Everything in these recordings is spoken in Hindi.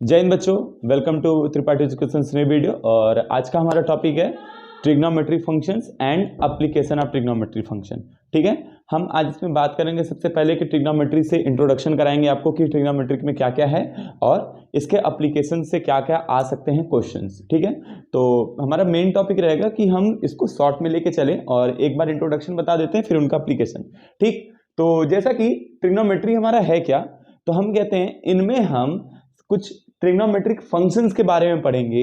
जय हिंद बच्चों, वेलकम टू त्रिपाठी एजुकेशन नई वीडियो। और आज का हमारा टॉपिक है trigonometry functions and application of trigonometry function. ठीक है, हम आज इसमें बात करेंगे सबसे पहले कि ट्रिग्नोमेट्री से इंट्रोडक्शन कराएंगे आपको कि ट्रिग्नोमेट्री में क्या क्या है और इसके एप्लीकेशन से क्या क्या आ सकते हैं क्वेश्चंस। ठीक है, तो हमारा मेन टॉपिक रहेगा कि हम इसको शॉर्ट में लेके चलें और एक बार इंट्रोडक्शन बता देते हैं फिर उनका एप्लीकेशन। ठीक, तो जैसा कि ट्रिग्नोमेट्री हमारा है क्या, तो हम कहते हैं इनमें हम कुछ ट्रिग्नोमेट्रिक फंक्शंस के बारे में पढ़ेंगे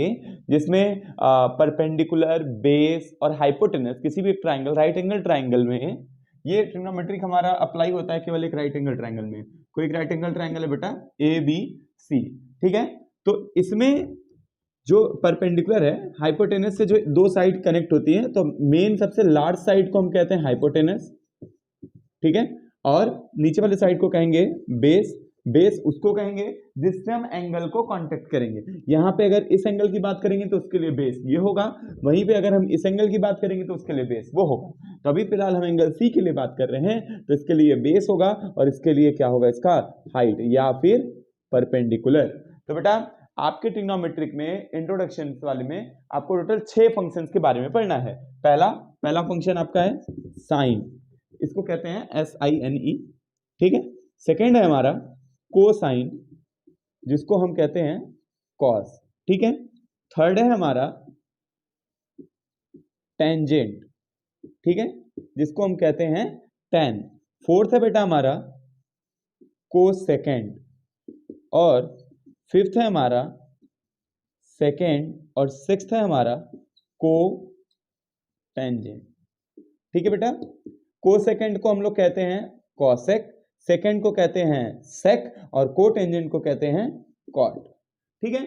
जिसमें परपेंडिकुलर, बेस और हाइपोटेनस किसी भी ट्राइंगल, राइट एंगल ट्राइंगल में ये ट्रिग्नोमेट्रिक हमारा अप्लाई होता है केवल एक राइट एंगल ट्राइंगल में। कोई एक राइट एंगल ट्राइंगल है बेटा ए बी सी, ठीक है, तो इसमें जो परपेंडिकुलर है हाइपोटेनस से जो दो साइड कनेक्ट होती है, तो मेन सबसे लार्ज साइड को हम कहते हैं हाइपोटेनस, ठीक है, और नीचे वाले साइड को कहेंगे बेस। बेस उसको कहेंगे जिससे हम एंगल को कांटेक्ट करेंगे। यहां पे अगर इस एंगल की बात करेंगे तो उसके लिए बेस ये होगा, वहीं पे अगर हम इस एंगल की बात करेंगे तो उसके लिए बेस वो होगा। तो अभी फिलहाल हम एंगल सी के लिए बात कर रहे हैं, तो इसके लिए बेस होगा और इसके लिए क्या होगा, इसका हाइट या फिर परपेंडिकुलर। तो बेटा आपके ट्रिग्नोमेट्रिक में इंट्रोडक्शन वाले में आपको टोटल 6 फंक्शंस के बारे में पढ़ना है। पहला फंक्शन आपका है साइन, इसको कहते हैं SINE, ठीक है। सेकेंड है हमारा कोसाइन, जिसको हम कहते हैं कॉस, ठीक है। थर्ड है हमारा टेंजेंट, ठीक है, जिसको हम कहते हैं टेन। फोर्थ है बेटा हमारा कोसेकेंड, और फिफ्थ है हमारा सेकेंड, और सिक्स्थ है हमारा को टेंजेंट, ठीक है बेटा। कोसेकेंड को हम लोग कहते हैं कॉसेक, सेकेंड को कहते हैं सेक, और को टेंजेंट को कहते हैं कॉट, ठीक है।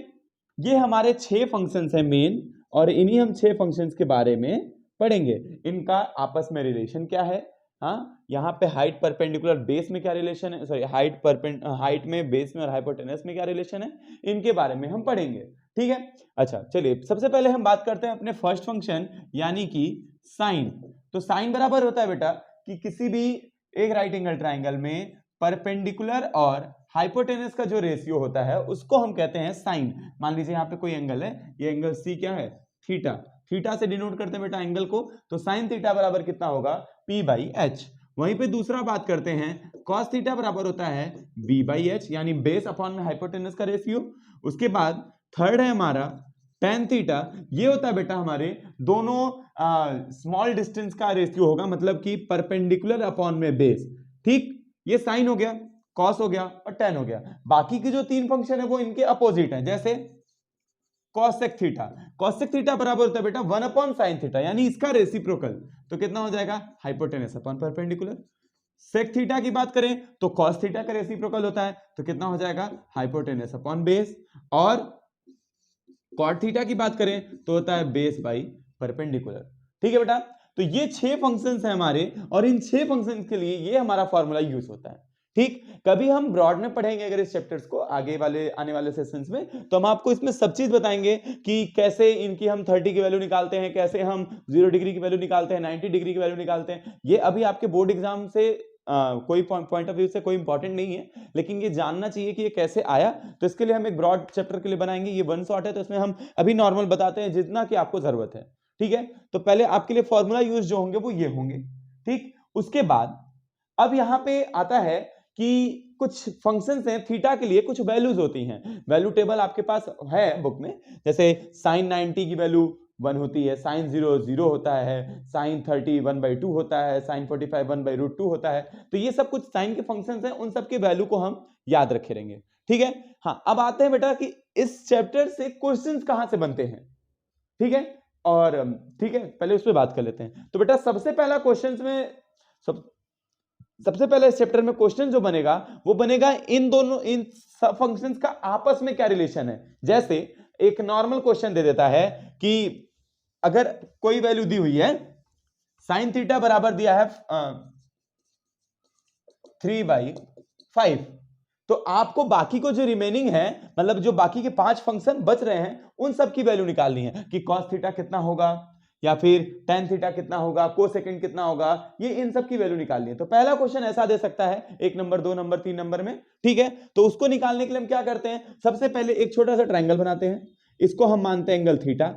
ये हमारे 6 फंक्शंस हैं मेन, और इन्हीं हम 6 फंक्शंस के बारे में पढ़ेंगे। इनका आपस में रिलेशन क्या है, हाँ, यहाँ पे हाइट परपेंडिकुलर बेस में क्या रिलेशन है, सॉरी हाइट में बेस में और हाइपोटेनस में क्या रिलेशन है, इनके बारे में हम पढ़ेंगे, ठीक है। अच्छा चलिए, सबसे पहले हम बात करते हैं अपने फर्स्ट फंक्शन यानी कि साइन। तो साइन बराबर होता है बेटा कि किसी भी एक राइट एंगल ट्राइंगल में परपेंडिकुलर और हाइपोटेनस का जो रेशियो होता है उसको हम कहते हैं साइन। मान लीजिए यहाँ पे कोई एंगल है, ये एंगल सी क्या है, थीटा, थीटा से डिनोट करते हैं बेटा एंगल को, तो साइन थीटा बराबर कितना होगा, P/H। वहीं पे दूसरा बात करते हैं कॉस थीटा बराबर होता है B/H, यानी बेस अपॉन में हाइपोटेनस का रेशियो। उसके बाद थर्ड है हमारा टेन थीटा, ये होता है बेटा हमारे दोनों स्मॉल डिस्टेंस का रेशियो होगा, मतलब कि परपेंडिकुलर अपॉन में बेस, ठीक। ये साइन हो गया, कॉस हो गया और टेन हो गया। बाकी के जो 3 फंक्शन है वो इनके अपोजिट हैं, जैसे कॉसेक थीटा, कॉसेक थीटा बराबर होता है बेटा 1/sin थीटा, यानी इसका रेसिप्रोकल, तो कितना हो जाएगा, hypotenuse upon perpendicular. Sec theta की बात करें तो कॉस थीटा का रेसिप्रोकल होता है, तो कितना हो जाएगा, हाइपोटेनस अपॉन बेस। और कॉट थीटा की बात करें तो होता है बेस बाई परपेंडिकुलर, ठीक है बेटा। तो ये 6 फंक्शंस हैं हमारे, और इन 6 फंक्शंस के लिए ये हमारा फॉर्मूला यूज होता है, ठीक। कभी हम ब्रॉड में पढ़ेंगे अगर इस चैप्टर्स को आगे वाले आने वाले सेशंस में, तो हम आपको इसमें सब चीज बताएंगे कि कैसे इनकी हम 30 की वैल्यू निकालते हैं, कैसे हम 0 डिग्री की वैल्यू निकालते हैं, 90 डिग्री की वैल्यू निकालते हैं। ये अभी आपके बोर्ड एग्जाम से कोई पॉइंट ऑफ व्यू से कोई इंपॉर्टेंट नहीं है, लेकिन ये जानना चाहिए कि ये कैसे आया, तो इसके लिए हम एक ब्रॉड चैप्टर के लिए बनाएंगे। ये 1 शॉट है, तो इसमें हम अभी नॉर्मल बताते हैं जितना कि आपको जरूरत है, ठीक है। तो पहले आपके लिए फॉर्मूला यूज जो होंगे वो ये होंगे, ठीक। उसके बाद अब यहां पे आता है कि कुछ फंक्शंस हैं थीटा के लिए, कुछ वैल्यूज होती हैं, वैल्यू टेबल आपके पास है बुक में, जैसे साइन 90 की वैल्यू 1 होती है, साइन 0 0 होता है, साइन 30 1/2 होता है, साइन 45 1/√2 होता है। तो ये सब कुछ साइन के फंक्शंस हैं, उन सब के वैल्यू को हम याद रखे रहेंगे, ठीक है। हाँ, अब आते हैं बेटा कि इस चैप्टर से क्वेश्चंस कहां से बनते हैं, ठीक है, और ठीक है, पहले उस पर बात कर लेते हैं। तो बेटा सबसे पहला क्वेश्चंस में सबसे पहले इस चैप्टर में क्वेश्चन जो बनेगा वो बनेगा इन दोनों, इन फंक्शंस का आपस में क्या रिलेशन है। जैसे एक नॉर्मल क्वेश्चन दे देता है कि अगर कोई वैल्यू दी हुई है, साइन थीटा बराबर दिया है 3/5, तो आपको बाकी को जो रिमेनिंग है, मतलब जो बाकी के 5 फंक्शन बच रहे हैं, उन सब की वैल्यू निकालनी है कि कॉस थीटा कितना होगा, या फिर tan थीटा कितना होगा, कोसेकेंड कितना होगा, ये इन सब की वैल्यू निकालनी है। तो पहला क्वेश्चन ऐसा दे सकता है 1 नंबर 2 नंबर 3 नंबर में, ठीक है। तो उसको निकालने के लिए हम क्या करते हैं, सबसे पहले एक छोटा सा ट्रायंगल बनाते हैं, इसको हम मानते हैं एंगल थीटा,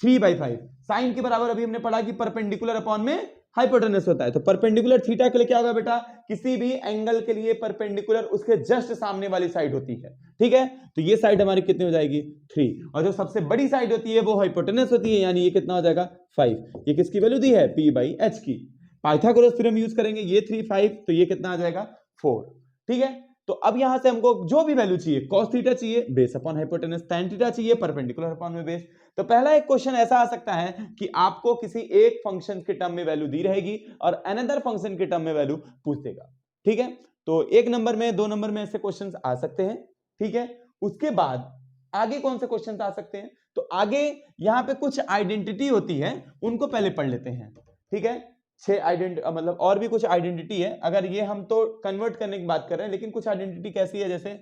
3/5 साइन के बराबर अभी हमने पढ़ा कि परपेंडिकुलर अपॉन में हाइपोटेनस होता है। तो परपेंडिकुलर थीटा के लिए क्या होगा बेटा, किसी भी एंगल के लिए परपेंडिकुलर उसके जस्ट सामने वाली साइड होती है, ठीक है। तो ये साइड हमारी कितनी हो जाएगी 3, और जो सबसे बड़ी साइड होती है वो हाइपोटेनस होती है, यानी ये कितना हो जाएगा 5। ये किसकी वैल्यू दी है, P/H की। पाइथागोरस थ्योरम यूज करेंगे, ये 3 5, तो ये कितना आ जाएगा 4, ठीक है। तो अब यहां से हमको जो भी वैल्यू चाहिए, cos थीटा चाहिए base upon hypotenuse, tan theta चाहिए परपेंडिकुलर अपॉन में बेस। तो पहला एक क्वेश्चन ऐसा आ सकता है कि आपको किसी एक फंक्शन के टर्म में वैल्यू दी रहेगी और अनदर फंक्शन के टर्म में वैल्यू पूछ देगा, ठीक है। तो 1 नंबर में 2 नंबर में ऐसे क्वेश्चंस आ सकते हैं, ठीक है। उसके बाद आगे कौन से क्वेश्चंस आ सकते हैं, तो आगे यहां पे कुछ आइडेंटिटी होती है, उनको पहले पढ़ लेते हैं, ठीक है। 6 आइडेंटिटी, मतलब और भी कुछ आइडेंटिटी है, अगर ये हम तो कन्वर्ट करने की बात कर रहे हैं, लेकिन कुछ आइडेंटिटी कैसी है, जैसे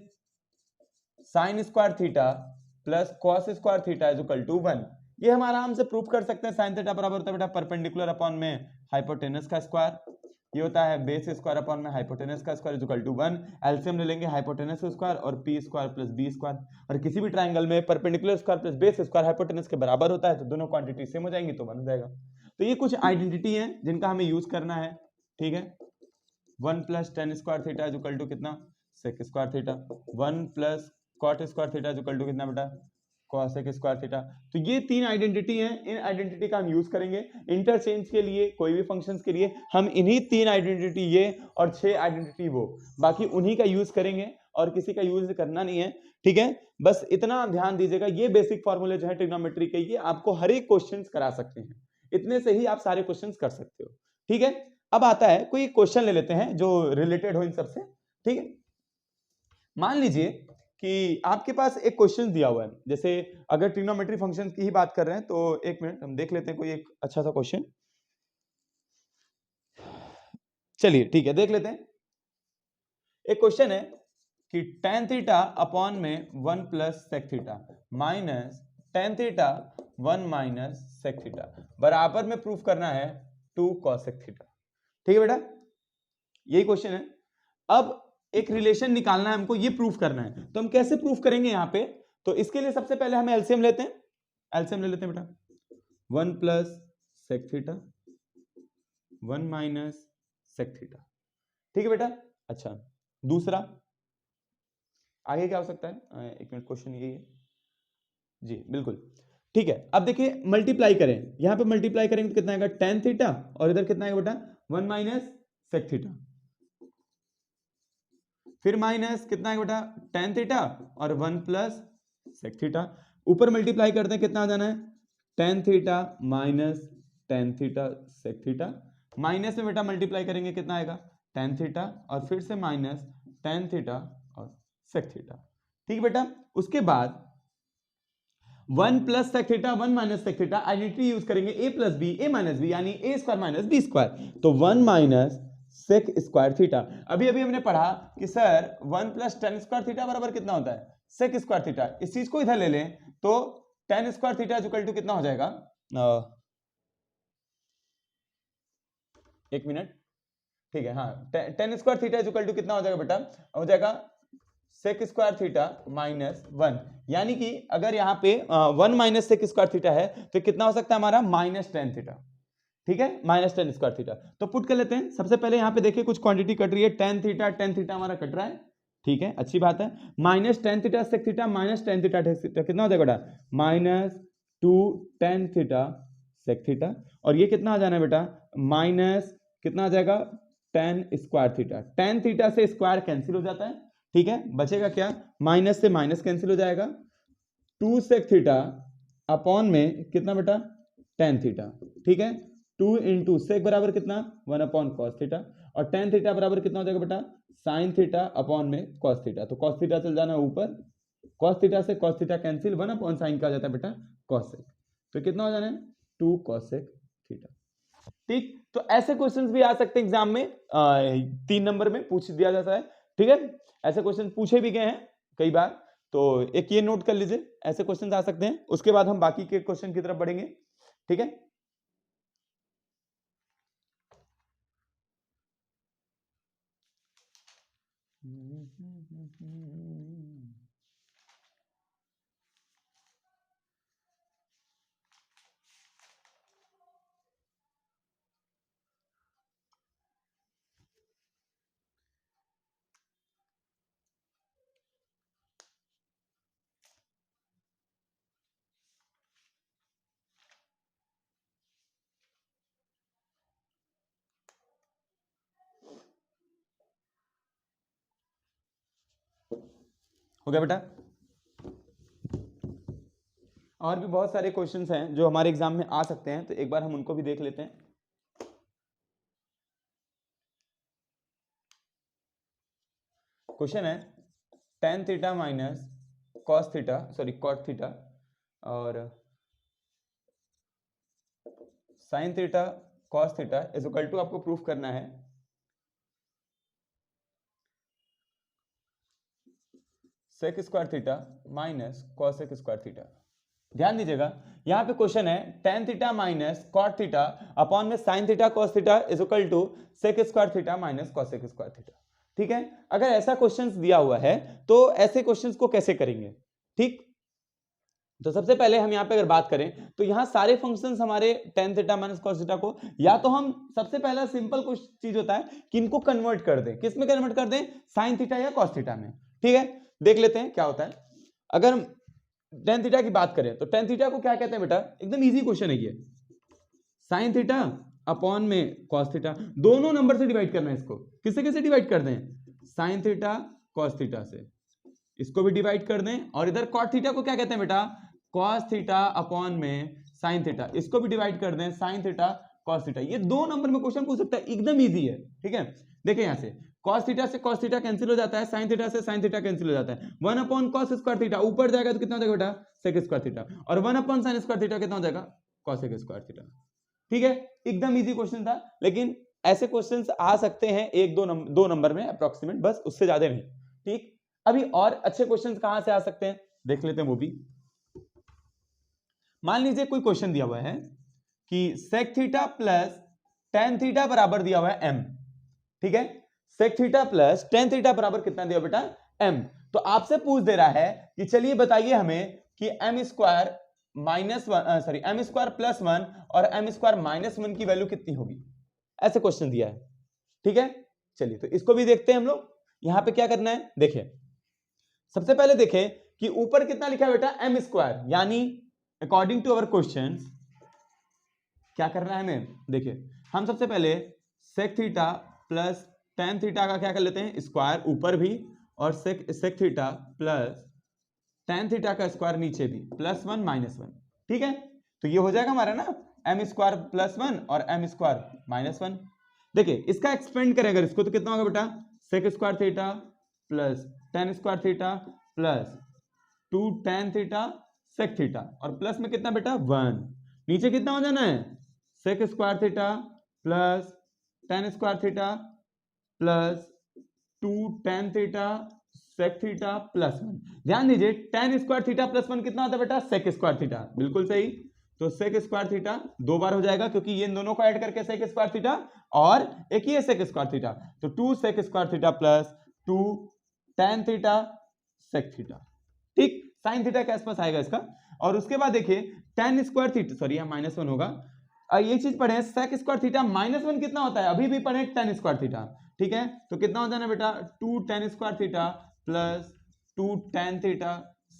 sine square theta plus cos square theta is equal to 1। ये हम आराम से प्रूफ कर सकते हैं, साइन थीटा बराबर होता है बेटा परपेंडिकुलर अपॉन में हाइपोटेनस का स्क्वायर, ये होता है बेस स्क्वायर अपॉन में हाइपोटेनस का square is equal to 1। LCM ले लेंगे हाइपोटेनस स्क्वायर और P square plus B square, और किसी भी ट्रायंगल में perpendicular square plus base square hypotenuse के बराबर होता है, तो दोनों क्वांटिटी सेम हो जाएंगी तो 1 हो जाएगा। तो ये कुछ आइडेंटिटी है जिनका हमें यूज करना है, ठीक है। 1 plus tan square theta is equal to कितना, sec square theta. 1 plus cot square theta is equal to कितना बेटा, कॉसेक स्क्वायर थीटा। तो ये 3 आइडेंटिटी हैं, इन आइडेंटिटी का हम यूज करेंगे इंटरचेंज के लिए, कोई भी फंक्शंस के लिए हम इन्हीं 3 आइडेंटिटी ये और 6 आइडेंटिटी वो, बाकी उन्हीं का यूज करेंगे और किसी का यूज करना नहीं है, ठीक है। बस इतना ध्यान दीजिएगा, ये बेसिक फॉर्मूले जो है ट्रिग्नोमेट्री के, ये आपको हर एक क्वेश्चन करा सकते हैं, इतने से ही आप सारे क्वेश्चन कर सकते हो, ठीक है। अब आता है कोई क्वेश्चन ले लेते हैं जो रिलेटेड हो इन सबसे, ठीक है। मान लीजिए कि आपके पास एक क्वेश्चन दिया हुआ है, जैसे अगर ट्रिग्नोमेट्री फंक्शंस की ही बात कर रहे हैं, तो एक मिनट हम देख लेते हैं कोई एक अच्छा सा क्वेश्चन, चलिए ठीक है देख लेते हैं। एक क्वेश्चन है कि tan थीटा अपॉन में 1 plus sec theta minus tan theta 1 minus sec theta बराबर में प्रूफ करना है 2 cosec थीटा, ठीक है बेटा, यही क्वेश्चन है। अब एक रिलेशन निकालना है हमको, ये प्रूफ करना है, तो हम कैसे प्रूफ करेंगे यहां पे, तो इसके लिए सबसे पहले हम एलसीएम लेते हैं, एलसीएम ले लेते हैं बेटा, 1 plus sec theta 1 minus sec theta, ठीक है बेटा। अच्छा दूसरा आगे क्या हो सकता है, एक मिनट, क्वेश्चन यही है जी, बिल्कुल ठीक है। अब देखिए मल्टीप्लाई करें, यहां पे मल्टीप्लाई करेंगे तो कितना आएगा tan थीटा, और इधर कितना आएगा बेटा 1 माइनस सेक थीटा, फिर माइनस कितना है बेटा tan थीटा और 1 प्लस सेक थीटा, ऊपर मल्टीप्लाई करते हैं कितना आ जाना है tan theta minus tan theta sec theta, minus में बेटा मल्टीप्लाई करेंगे कितना आएगा tan थीटा और फिर से माइनस tan थीटा और सेक थीटा, ठीक है बेटा। उसके बाद 1 plus sec theta 1 minus sec theta, identity use करेंगे a plus B a minus B, यानी a square minus B square, तो 1 माइनस सेक स्क्वायर थीटा। अभी अभी हमने पढ़ा कि sir 1 plus tan square theta बराबर कितना होता है सेक स्क्वायर थीटा, इस चीज को इधर ले लें तो tan square theta equal to कितना हो जाएगा, एक मिनट, ठीक है, हाँ tan square theta equal to कितना हो जाएगा बेटा, हो जाएगा सेक स्क्वायर थीटा माइनस 1, यानी कि अगर यहाँ पे 1 माइनस सेक स्क्वायर थीटा है तो कितना हो सकता है हमारा माइनस टेन थीटा, ठीक है, माइनस टेन स्क्वायर थीटा। तो पुट कर लेते हैं, सबसे पहले यहाँ पे देखिए कुछ क्वांटिटी कट रही है, टेन थीटा हमारा कट रहा है, ठीक है, अच्छी बात है। Minus tan theta sec theta minus tan theta कितना हो जाएगा बेटा minus 2 tan theta sec theta, और ये कितना आ जाना है बेटा माइनस कितना आ जाएगा tan square theta, tan theta से स्क्वायर कैंसिल हो जाता है, ठीक है, बचेगा क्या माइनस से माइनस कैंसिल हो जाएगा, 2 सेक थीटा अपॉन में कितना बेटा tan थीटा, ठीक है, 2 इंटू सेक बराबर कितना 1 अपॉन कॉस थीटा, और tan थीटा बराबर कितना हो जाएगा बेटा साइन थीटा अपॉन में कॉस थीटा, तो कॉस थीटा चल जाना ऊपर, कॉस थीटा से cos theta cancel, 1 upon sine का आ जाता है बेटा कॉसेक, तो कितना हो जाना है 2 cosec थीटा, ठीक। तो ऐसे क्वेश्चंस भी आ सकते हैं एग्जाम में, 3 नंबर में पूछ दिया जाता है, ठीक है, ऐसे क्वेश्चन पूछे भी गए हैं कई बार, तो एक ये नोट कर लीजिए ऐसे क्वेश्चन आ सकते हैं। उसके बाद हम बाकी के क्वेश्चन की तरफ बढ़ेंगे, ठीक है। हो गया बेटा। और भी बहुत सारे क्वेश्चंस हैं जो हमारे एग्जाम में आ सकते हैं, तो एक बार हम उनको भी देख लेते हैं। क्वेश्चन है tan theta minus cos theta, sorry cot theta और sin theta cos theta is equal to, आपको प्रूफ करना है sec square theta minus cos square theta. ध्यान दीजिएगा, यहां पे क्वेश्चन है tan theta minus cot theta upon में sin theta cos theta is equal to sec square theta minus cos square theta. ठीक है, अगर ऐसा क्वेश्चंस दिया हुआ है तो ऐसे क्वेश्चंस को कैसे करेंगे? ठीक, तो सबसे पहले हम यहाँ पे अगर बात करें तो यहाँ सारे फंक्शंस हमारे tan theta minus cos theta को, या तो हम सबसे पहला सिंपल कुछ चीज होता है कि इनको कन्वर्ट कर दें, किस में कन्वर्ट कर दें? sin थीटा या cos थीटा में। ठीक है, देख लेते हैं क्या होता है। अगर हम tan थीटा की बात करें तो tan थीटा को क्या कहते हैं बेटा? एकदम इजी क्वेश्चन है ये, sin थीटा अपॉन में cos थीटा, दोनों नंबर से डिवाइड करना है इसको। किससे किससे डिवाइड कर दें? sin थीटा cos थीटा से, इसको भी डिवाइड कर दें, और इधर cot थीटा को क्या कहते हैं बेटा? cos थीटा अपॉन में sin थीटा, इसको भी डिवाइड कर दें, sin थीटा cos थीटा। ये दो नंबर में क्वेश्चन पूछ सकता है, एकदम इजी है। ठीक है, देखिए यहां से cos थीटा से cos थीटा कैंसिल हो जाता है, sin थीटा से sin थीटा कैंसिल हो जाता है, 1 अपॉन cos स्क्वायर थीटा ऊपर जाएगा तो कितना हो जाएगा बेटा? sec स्क्वायर थीटा, और 1 अपॉन sin स्क्वायर थीटा कितना हो जाएगा? cos square theta. ठीक है, एकदम इजी क्वेश्चन था, लेकिन ऐसे क्वेश्चंस आ सकते हैं एक दो नंबर में अप्रोक्सीमेट, बस उससे ज्यादा नहीं। ठीक, अभी और अच्छे क्वेश्चंस कहां से आ सकते हैं देख लेते हैं वो भी। मान लीजिए कोई क्वेश्चन दिया हुआ है कि sec theta plus tan theta बराबर दिया हुआ है m। ठीक है, sec theta plus tan theta बराबर कितना दिया बेटा? m। तो आपसे पूछ दे रहा है कि चलिए बताइए हमें कि m square minus one, sorry m square plus 1 और m स्क्वायर माइनस 1 की वैल्यू कितनी होगी? ऐसे क्वेश्चन दिया है। ठीक है, चलिए तो इसको भी देखते हैं हम लोग। यहां पे क्या करना है, देखिए सबसे पहले देखें कि ऊपर कितना लिखा है बेटा? m स्क्वायर, यानी अकॉर्डिंग टू अवर क्वेश्चन क्या करना है हमें? देखिए हम सबसे पहले sec theta plus tan theta का क्या कर लेते हैं? स्क्वायर ऊपर भी, और sec theta plus tan theta का स्क्वायर नीचे भी, प्लस 1 माइनस 1। ठीक है, तो ये हो जाएगा हमारा ना m स्क्वायर प्लस 1 और m स्क्वायर माइनस 1। देखिए इसका एक्सपेंड करें अगर इसको तो कितना होगा बेटा? sec square theta plus tan square theta plus 2 tan theta sec theta, और प्लस में कितना बेटा? 1। नीचे कितना हो जाना है? sec square theta plus tan square theta plus 2 tan theta sec theta plus 1। ध्यान दीजिए tan स्क्वायर थीटा प्लस 1 कितना होता है बेटा? sec स्क्वायर थीटा, बिल्कुल सही। तो sec स्क्वायर थीटा दो बार हो जाएगा क्योंकि ये दोनों को ऐड करके sec स्क्वायर थीटा, और एक ही है sec स्क्वायर थीटा, तो 2 sec square theta plus 2 tan theta sec theta. ठीक, sin थीटा के आसपास आएगा इसका। और उसके बाद देखिए tan स्क्वायर थीटा, सॉरी यहाँ माइनस 1 होगा, ये चीज पढ़े sec स्क्वायर थीटा माइनस 1 कितना होता है? अभी भी पढ़े tan स्क्वायर थीटा। ठीक है, तो कितना हो जाना बेटा? 2 tan square theta plus 2 tan theta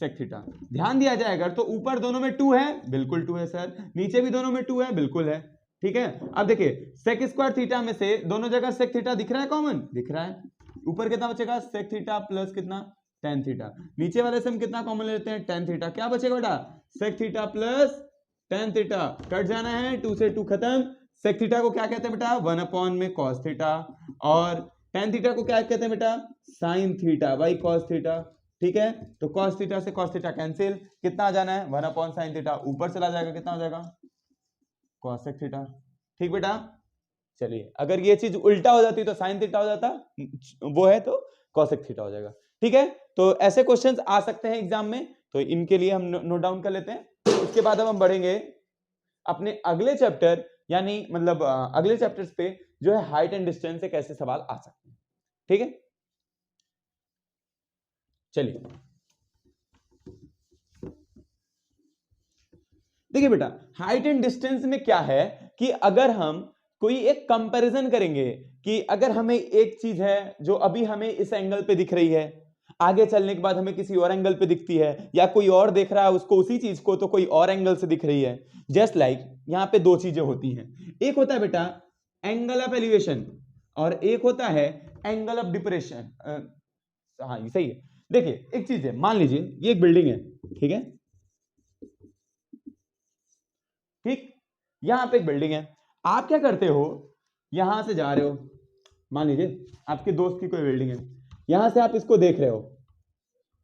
sec theta. ध्यान दिया जाए अगर तो ऊपर दोनों में 2 है, बिल्कुल 2 है सर, नीचे भी दोनों में 2 है, बिल्कुल है। ठीक है, अब देखिए sec स्क्वायर थीटा में से दोनों जगह sec थीटा दिख रहा है, कॉमन दिख रहा है। ऊपर कितना बचेगा? sec थीटा प्लस कितना? tan theta. नीचे वाले से हम कितना कॉमन लेते हैं? tan theta. क्या बचेगा बेटा? sec theta plus tan theta, cut जाना है, 2 से 2 खत्म। sec थीटा को क्या कहते हैं बेटा? 1 अपॉन में cos थीटा, और tan थीटा को क्या कहते हैं बेटा? sin theta by cos theta. ठीक है, तो cos थीटा से cos थीटा कैंसिल, कितना आ जाना है? 1 अपॉन sin थीटा, ऊपर चला जाएगा, कितना हो जाएगा? cosec theta. ठीक बेटा, चलिए अगर ये चीज उल्टा हो जाती तो sin थीटा हो जाता, वो है तो cosec थीटा हो जाएगा। ठीक है, तो ऐसे क्वेश्चंस आ सकते हैं एग्जाम में, तो इनके लिए हम नोट डाउन कर लेते हैं। उसके बाद अब हम बढ़ेंगे अपने अगले चैप्टर, यानी मतलब अगले चैप्टर्स पे जो है हाइट एंड डिस्टेंस से कैसे सवाल आ सकते हैं। ठीक है, चलिए देखिए बेटा, हाइट एंड डिस्टेंस में क्या है कि अगर हम कोई एक कंपैरिजन करेंगे कि अगर हमें एक चीज है जो अभी हमें इस एंगल पे दिख रही है, आगे चलने के बाद हमें किसी और एंगल पे दिखती है, या कोई और देख रहा है उसको उसी चीज को तो कोई और एंगल से दिख रही है। जस्ट लाइक यहां पे दो चीजें होती हैं, एक होता है बेटा एंगल ऑफ एलिवेशन और एक होता है एंगल ऑफ डिप्रेशन। हाँ ये सही है। देखिए एक चीज है, मान लीजिए ये एक बिल्डिंग है, ठीक है, ठीक, यहां पे एक बिल्डिंग है, आप क्या करते हो, यहां से जा रहे हो, मान लीजिए आपके दोस्त की कोई बिल्डिंग है, यहां से आप इसको देख रहे हो,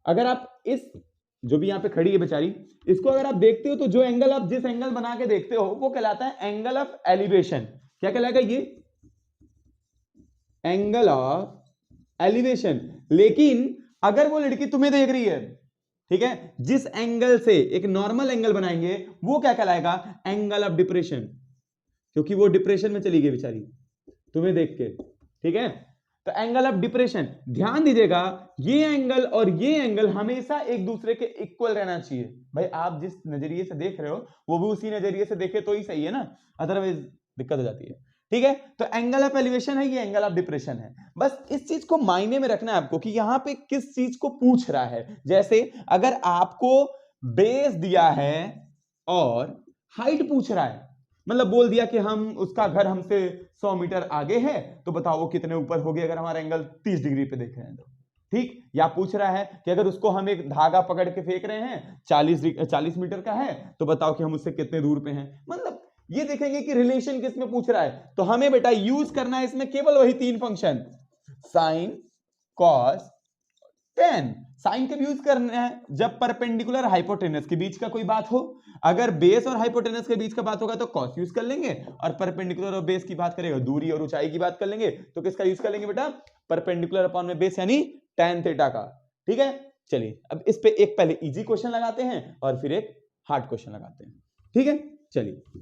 अगर आप इस जो भी यहां पे खड़ी है बेचारी, इसको अगर आप देखते हो तो जो एंगल आप जिस एंगल बना के देखते हो वो कहलाता है एंगल ऑफ एलिवेशन। क्या कहलाएगा ये? Angle of elevation. लेकिन अगर वो लड़की तुम्हें देख रही है, ठीक है, जिस एंगल से एक नॉर्मल एंगल बनाएंगे वो क्या कहलाएगा? एंगल ऑफ डिप्रेशन, क्योंकि वो डिप्रेशन में चली गई बेचारी तुम्हें देख के, ठीक है। तो एंगल ऑफ डिप्रेशन, ध्यान दीजिएगा ये एंगल और ये एंगल हमेशा एक दूसरे के इक्वल रहना चाहिए। भाई आप जिस नजरिए से देख रहे हो वो भी उसी नजरिए से देखे तो ही सही है ना, अदरवाइज दिक्कत हो जाती है, ठीक है। तो एंगल ऑफ एलिवेशन है, ये एंगल ऑफ डिप्रेशन है। बस इस चीज को मायने में रखना है आपको कि यहां पे किस चीज को पूछ रहा है। जैसे अगर आपको बेस दिया है और हाइट पूछ रहा है, मतलब बोल दिया कि हम उसका घर हमसे 100 मीटर आगे है, तो बताओ वो कितने ऊपर होगी अगर हमारा एंगल 30 डिग्री पे देख रहे हैं तो, ठीक। या पूछ रहा है कि अगर उसको हम एक धागा पकड़ के फेंक रहे हैं 40 मीटर का है, तो बताओ कि हम उससे कितने दूर पे हैं। मतलब ये देखेंगे कि रिलेशन किस में पूछ रहा है। तो हमें बेटा यूज करना है इसमें केवल वही तीन function, sine, cos, tan. Sine कब यूज करना है? जब परपेंडिकुलर हाइपोटेनस के बीच का कोई बात हो। अगर बेस और हाइपोटेनस के बीच का बात होगा तो कॉस यूज कर लेंगे, और परपेंडिकुलर और बेस की बात करेगा, दूरी और ऊंचाई की बात कर लेंगे, तो किसका यूज कर लेंगे बेटा? परपेंडिकुलर अपॉन में बेस यानी tan थीटा का, ठीक है। चलिए अब इस पे एक पहले इजी क्वेश्चन लगाते हैं और फिर एक हार्ड क्वेश्चन लगाते हैं, ठीक है। चलिए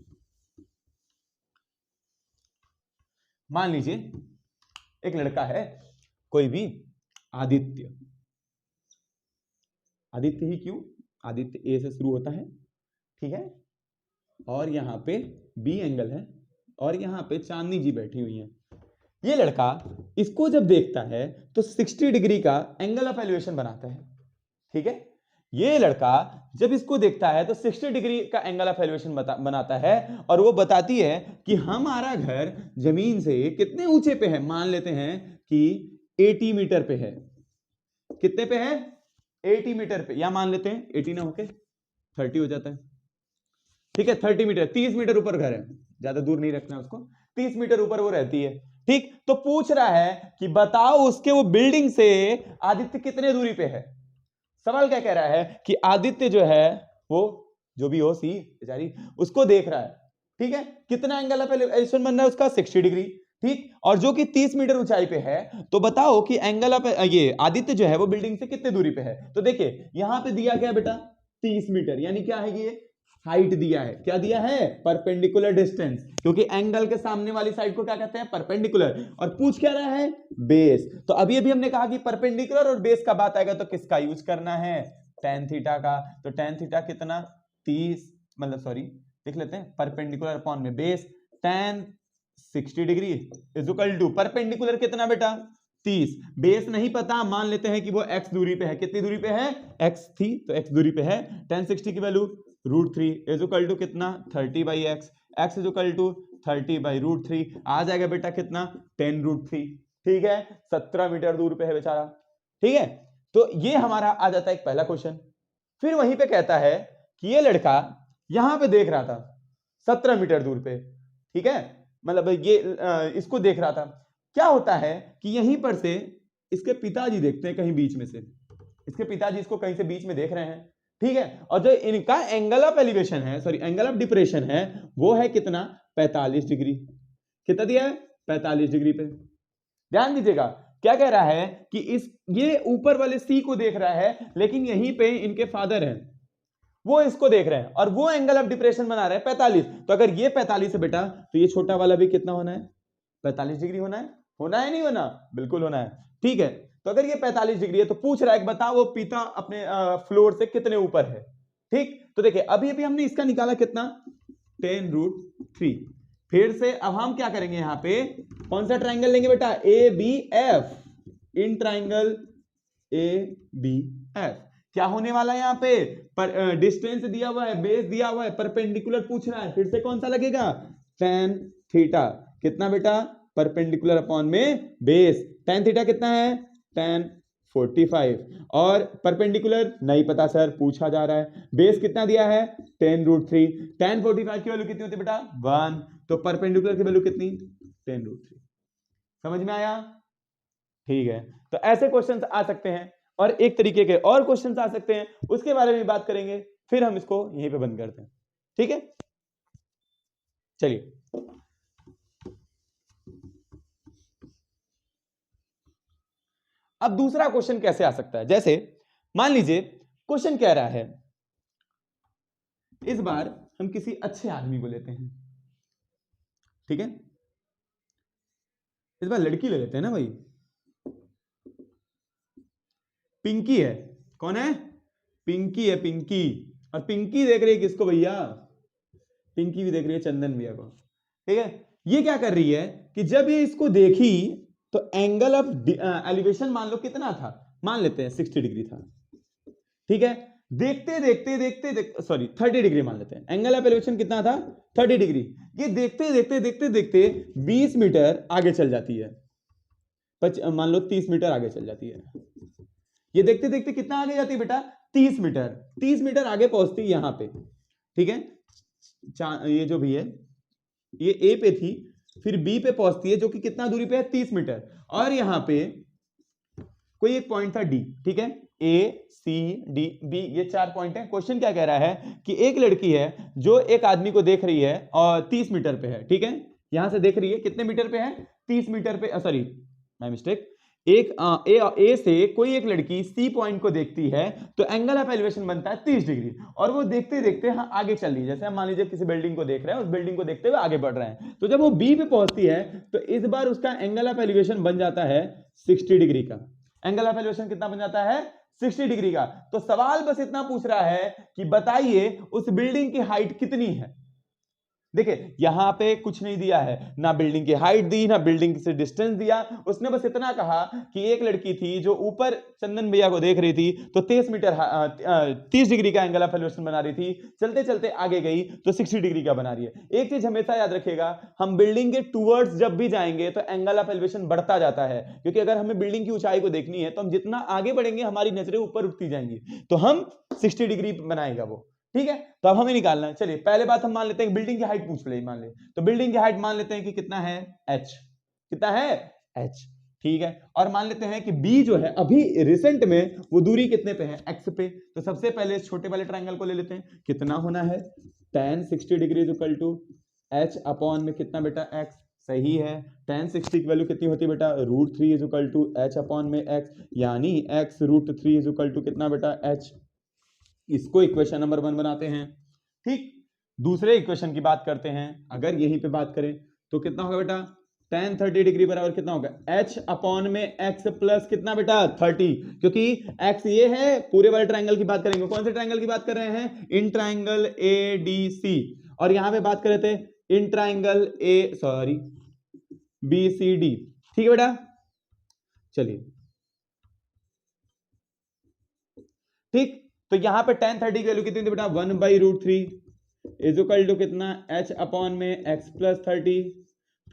मान लीजिए एक लड़का है कोई भी, आदित्य, आदित्य ही क्यों, आदित्य ए से शुरू होता है, ठीक है, और यहां पे बी एंगल है और यहां पे चांदनी जी बैठी हुई है। ये लड़का इसको जब देखता है तो 60 डिग्री का एंगल ऑफ एलिवेशन बनाता है, ठीक है। ये लड़का जब इसको देखता है तो 60 डिग्री का एंगल ऑफ एलिवेशन बनाता है, और वो बताती है कि हमारा घर जमीन से कितने ऊंचे पे है। मान लेते हैं कि 80 मीटर पे है। कितने पे है? 80 मीटर पे, या मान लेते हैं 80 ना होके 30 हो जाता है, ठीक है। 30 मीटर, 30 मीटर ऊपर घर है, ज्यादा दूर नहीं रखना उसको, 30 मीटर ऊपर वो रहती है, ठीक। तो पूछ रहा है कि बताओ उसके वो बिल्डिंग से आदित्य कितने दूरी पे है। सवाल क्या कह रहा है कि आदित्य जो है वो जो भी हो सी बेचारी उसको देख रहा है, ठीक है। कितना एंगल ऑफ एलिवेशन बन रहा है उसका? 60 डिग्री, ठीक। और जो कि 30 मीटर ऊंचाई पे है, तो बताओ कि एंगल ऑफ ये आदित्य जो है वो बिल्डिंग से कितने दूरी पे है। तो देखिए यहां पे दिया क्या बेटा? 30 मीटर, यानी क्या है ये? हाइट दिया है। क्या दिया है? परपेंडिकुलर डिस्टेंस, क्योंकि एंगल के सामने वाली साइड को क्या कहते हैं? परपेंडिकुलर। और पूछ क्या रहा है? बेस। तो अभी अभी हमने कहा कि परपेंडिकुलर और बेस का बात आएगा तो किसका यूज करना है? tan थीटा का। तो tan थीटा कितना? 30, मतलब सॉरी देख लेते हैं, परपेंडिकुलर अपॉन में base, tan 60 degree is equal to perpendicular कितना बेटा? 30। बेस नहीं पता, मान लेते हैं कि वो x दूरी पे है। कितनी दूरी पे है? x थी, तो x दूरी पे है। tan 60 की वैल्यू √3 इज इक्वल टू कितना? 30/x। x is equal to 30/√3 आ जाएगा बेटा कितना? 10√3, ठीक है। 17 मीटर दूर पे है बेचारा, ठीक है। तो ये हमारा आ जाता है एक पहला क्वेश्चन। फिर वहीं पे कहता है कि ये लड़का यहां पे देख रहा था 17 मीटर दूर पे, ठीक है, मतलब ये इसको देख रहा था। क्या होता है कि यहीं पर से इसके पिताजी देखते हैं कहीं बीच में से, इसके पिताजी इसको कहीं से बीच में देख रहे हैं, ठीक है। और जो इनका एंगल ऑफ एलिवेशन है, सॉरी एंगल ऑफ डिप्रेशन है, वो है कितना? 45 डिग्री। कितना दिया है? 45 डिग्री पे। ध्यान दीजिएगा क्या कह रहा है कि ये ऊपर वाले सी को देख रहा है, लेकिन यहीं पे इनके फादर हैं, वो इसको देख रहे हैं और वो एंगल ऑफ डिप्रेशन बना रहे हैं 45। तो अगर ये 45 है बेटा, तो ये छोटा वाला भी कितना होना है? 45 डिग्री होना है। होना है नहीं होना? बिल्कुल होना है, ठीक है। तो अगर ये 45 डिग्री है तो पूछ रहा है कि बताओ वो पीता अपने फ्लोर से कितने ऊपर है। ठीक, तो देखिए अभी अभी हमने इसका निकाला कितना, 10√3। फिर से अब हम क्या करेंगे, यहां पे कौन सा ट्राइंगल लेंगे बेटा, A B F, in triangle A B F क्या होने वाला है यहां पे, पर डिस्टेंस दिया हुआ है, बेस दिया हुआ है, परपेंडिकुलर पूछ रहा है, फिर से कौन सा लगेगा, tan थीटा कितना बेटा, परपेंडिकुलर अपॉन में बेस, tan थीटा कितना है, tan 45, और परपेंडिकुलर नहीं पता सर, पूछा जा रहा है, बेस कितना दिया है 10√3, tan 45 की वैल्यू कितनी होती है बेटा 1, तो परपेंडिकुलर की वैल्यू कितनी 10√3। समझ में आया, ठीक है। तो ऐसे क्वेश्चंस आ सकते हैं और एक तरीके के और क्वेश्चंस आ सकते हैं, उसके बारे में बात करेंगे, फिर हम इसको यहीं पे बंद करते हैं, ठीक है। चलिए अब दूसरा क्वेश्चन कैसे आ सकता है, जैसे मान लीजिए क्वेश्चन कह रहा है, इस बार हम किसी अच्छे आदमी को लेते हैं, ठीक है, इस बार लड़की ले लेते हैं ना भाई, पिंकी है, कौन है, पिंकी है, पिंकी, और पिंकी देख रही है किसको भैया, पिंकी भी देख रही है चंदन भैया को, ठीक है। ये क्या कर रही है कि जब ये इसको देखी तो एंगल ऑफ एलिवेशन मान लो कितना था, मान लेते हैं 60 डिग्री था, ठीक है। देखते देखते देखते देखते सॉरी 30 डिग्री मान लेते हैं, एंगल ऑफ एलिवेशन कितना था 30 डिग्री। ये देखते देखते देखते देखते 20 मीटर आगे चल जाती है, मान लो 30 मीटर आगे चल जाती है। ये देखते देखते कितना आगे जाती है बेटा 30 मीटर, 30 मीटर आगे पहुंचती है यहां पे, ठीक है। ये जो भी है ये ए पे थी, फिर बी पे पहुंचती है जो कि कितना दूरी पे है 30 मीटर, और यहां पे कोई एक पॉइंट था डी, ठीक है, ए सी डी बी, ये 4 पॉइंट है। क्वेश्चन क्या कह रहा है कि एक लड़की है जो एक आदमी को देख रही है और 30 मीटर पे है, ठीक है, यहां से देख रही है कितने मीटर पे है 30 मीटर पे, सॉरी माय मिस्टेक, एक ए से कोई एक लड़की सी पॉइंट को देखती है तो एंगल ऑफ एलिवेशन बनता है 30 डिग्री, और वो देखते देखते हाँ आगे चल रही है, जैसे हम मान लीजिए किसी बिल्डिंग को देख रहे हैं, उस बिल्डिंग को देखते हुए आगे बढ़ रहे हैं, तो जब वो बी पे पहुंचती है तो इस बार उसका एंगल ऑफ एलिवेशन बन जाता है 60 डिग्री का, एंगल ऑफ एलिवेशन कितना बन जाता है 60 डिग्री का। तो सवाल बस इतना पूछ रहा है कि बताइए उस बिल्डिंग की हाइट कितनी है। देखिए यहां पे कुछ नहीं दिया है, ना बिल्डिंग की हाइट दी, ना बिल्डिंग से डिस्टेंस दिया, उसने बस इतना कहा कि एक लड़की थी जो ऊपर चंदन भैया को देख रही थी तो 30 डिग्री का एंगल ऑफ एलिवेशन बना रही थी, चलते चलते आगे गई तो 60 डिग्री का बना रही है। एक चीज हमेशा याद रखिएगा, हम बिल्डिंग के टूवर्ड्स जब भी जाएंगे तो एंगल ऑफ एलिवेशन बढ़ता जाता है, क्योंकि अगर हमें बिल्डिंग की ऊंचाई को देखनी है तो हम जितना आगे बढ़ेंगे हमारी नजरें ऊपर उठती जाएंगी, तो हम 60 डिग्री बनाएगा वो, ठीक है। तो अब हमें निकालना है, चलिए पहले बात हम मान लेते हैं बिल्डिंग की हाइट पूछ ले, मान ले तो बिल्डिंग की हाइट मान लेते हैं कि कितना है h, कितना है h, ठीक है। और मान लेते हैं कि b जो है अभी रिसेंट में वो दूरी कितने पे है x पे, तो सबसे पहले इस छोटे वाले ट्रायंगल को ले लेते हैं, कितना होना है tan 60 degree equal to h upon में कितना बेटा x, सही है, tan 60 की वैल्यू कितनी होती है बेटा √3 is equal to h upon में x, यानी x √3 इज इक्वल टू कितना बेटा h। इसको इक्वेशन नंबर 1 बनाते हैं, ठीक। दूसरे इक्वेशन की बात करते हैं, अगर यहीं पे बात करें तो कितना होगा बेटा tan 30 डिग्री बराबर कितना होगा h अपॉन में x प्लस कितना बेटा 30, क्योंकि x ये है, पूरे वाले ट्रायंगल की बात करेंगे, कौन से ट्रायंगल की बात कर रहे हैं, इन ट्रायंगल ADC, और यहां पे बात कर रहे थे इन ट्रायंगल BCD, ठीक है बेटा। चलिए ठीक, तो यहां पे tan 30 की वैल्यू कितनी थी बेटा 1/√3 इज इक्वल टू कितना h अपॉन में x प्लस 30,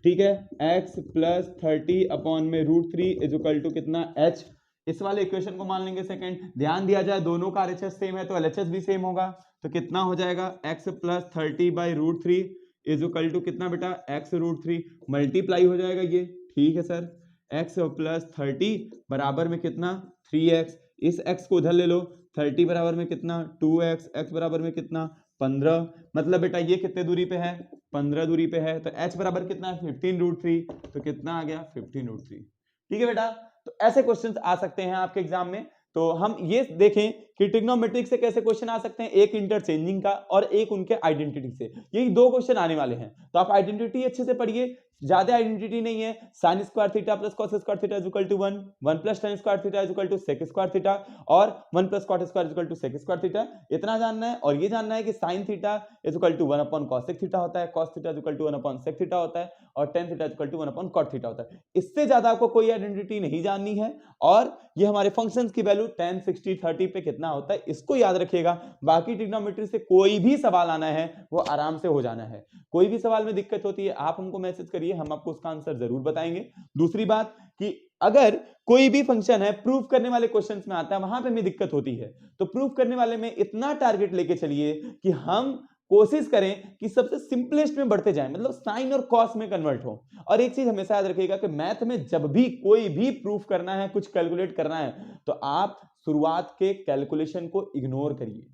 ठीक है, x प्लस 30 अपॉन में √3 इज इक्वल टू कितना h। इस वाले इक्वेशन को मान लेंगे सेकंड, ध्यान दिया जाए दोनों का RHS सेम है तो LHS भी सेम होगा, तो कितना हो जाएगा x plus 30/√3 is equal to कितना बेटा x √3, मल्टीप्लाई हो जाएगा ये, ठीक है सर, x प्लस 30 बराबर में कितना 3x, इस x को उधर ले लो, 30 बराबर में कितना 2x, x बराबर में कितना 15, मतलब बेटा ये कितने दूरी पे है 15 दूरी पे है, तो h बराबर कितना है 15√3, तो कितना आ गया 15√3, ठीक है बेटा। तो ऐसे क्वेश्चंस आ सकते हैं आपके एग्जाम में, तो हम ये देखें कि ट्रिग्नोमेट्रिक से कैसे क्वेश्चन आ सकते हैं, एक इंटरचेंजिंग का और एक उनके आइडेंटिटी से, यही दो क्वेश्चन आने वाले हैं। तो आप आइडेंटिटी अच्छे से पढ़िए, ज्यादा आइडेंटिटी नहीं है, sin square theta plus cos square theta is equal to 1, 1 plus tan square theta is equal to sec square theta और 1 plus cot square is equal to sec square theta, इतना जानना है। और ये जानना है कि sin theta is equal to 1 upon cos theta होता है, cos theta is equal to 1 upon sec theta होता है और tan theta is equal to 1 upon cot theta होता है। इससे ज्यादा आपको कोई आइडेंटिटी नहीं जाननी है। और ये हमारे फंक्शंस की वैल्यू 10, 60, 30 पे कितना होता है इसको याद रखिएगा। बाकी ट्रिग्नोमेट्री से कोई भी सवाल आना है वो आराम से हो जाना है। कोई भी सवाल में दिक्कत होती है आप हमको मैसेज करिए, हम आपको उसका आंसर जरूर बताएंगे। दूसरी बात कि अगर कोई भी फंक्शन है प्रूव करने वाले क्वेश्चंस में आता है, वहां पे हमें दिक्कत होती है, तो प्रूव करने वाले में इतना टारगेट लेके चलिए कि हम कोशिश करें कि सबसे सिंपलेस्ट में बढ़ते जाएं, मतलब साइन और कॉस में कन्वर्ट हो। और एक चीज हमेशा याद रखिएगा कि मैथ में जब भी कोई भी प्रूफ करना है, कुछ कैलकुलेट करना है, तो आप शुरुआत के कैलकुलेशन को इग्नोर करिए।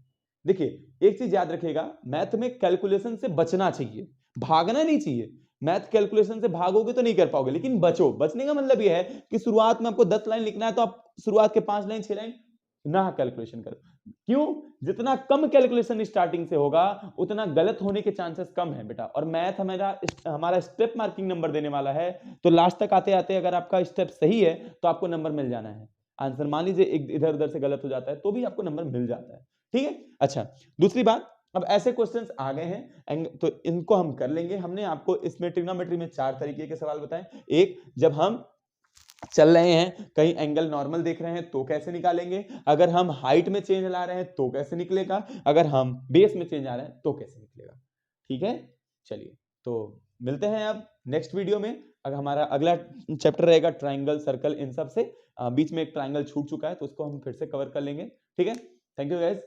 देखिए एक चीज याद रखिएगा, मैथ में कैलकुलेशन से बचना चाहिए, भागना नहीं चाहिए। मैथ कैलकुलेशन से भागोगे तो नहीं कर पाओगे, लेकिन बचो। बचने का मतलब यह है कि शुरुआत में आपको 10 लाइन लिखना है तो आप शुरुआत के 5 लाइन 6 लाइन ना कैलकुलेशन करो। क्यों? जितना कम कैलकुलेशन स्टार्टिंग से होगा उतना गलत होने के चांसेस कम है बेटा। और मैथ हमारा स्टेप मार्किंग नंबर देने वाला है, तो लास्ट तक आते आते अगर आपका स्टेप सही है तो आपको नंबर मिल जाना है। आंसर मान लीजिए इधर उधर से गलत हो जाता है तो भी आपको नंबर मिल जाता है, ठीक है। अच्छा, दूसरी बात, अब ऐसे क्वेश्चंस आ गए हैं तो इनको हम कर लेंगे। हमने आपको इसमें ट्रिग्नोमेट्री में 4 तरीके के सवाल बताए। एक, जब हम चल रहे हैं कहीं एंगल नॉर्मल देख रहे हैं तो कैसे निकालेंगे, अगर हम हाइट में चेंज ला रहे हैं तो कैसे निकलेगा, अगर हम बेस में चेंज आ रहे हैं तो कैसे निकलेगा, ठीक है। चलिए तो मिलते हैं अब नेक्स्ट वीडियो में। अगर हमारा अगला चैप्टर रहेगा ट्राइंगल, सर्कल, इन सब से बीच में एक ट्राइंगल छूट चुका है तो उसको हम फिर से कवर कर लेंगे, ठीक है। Thank you guys.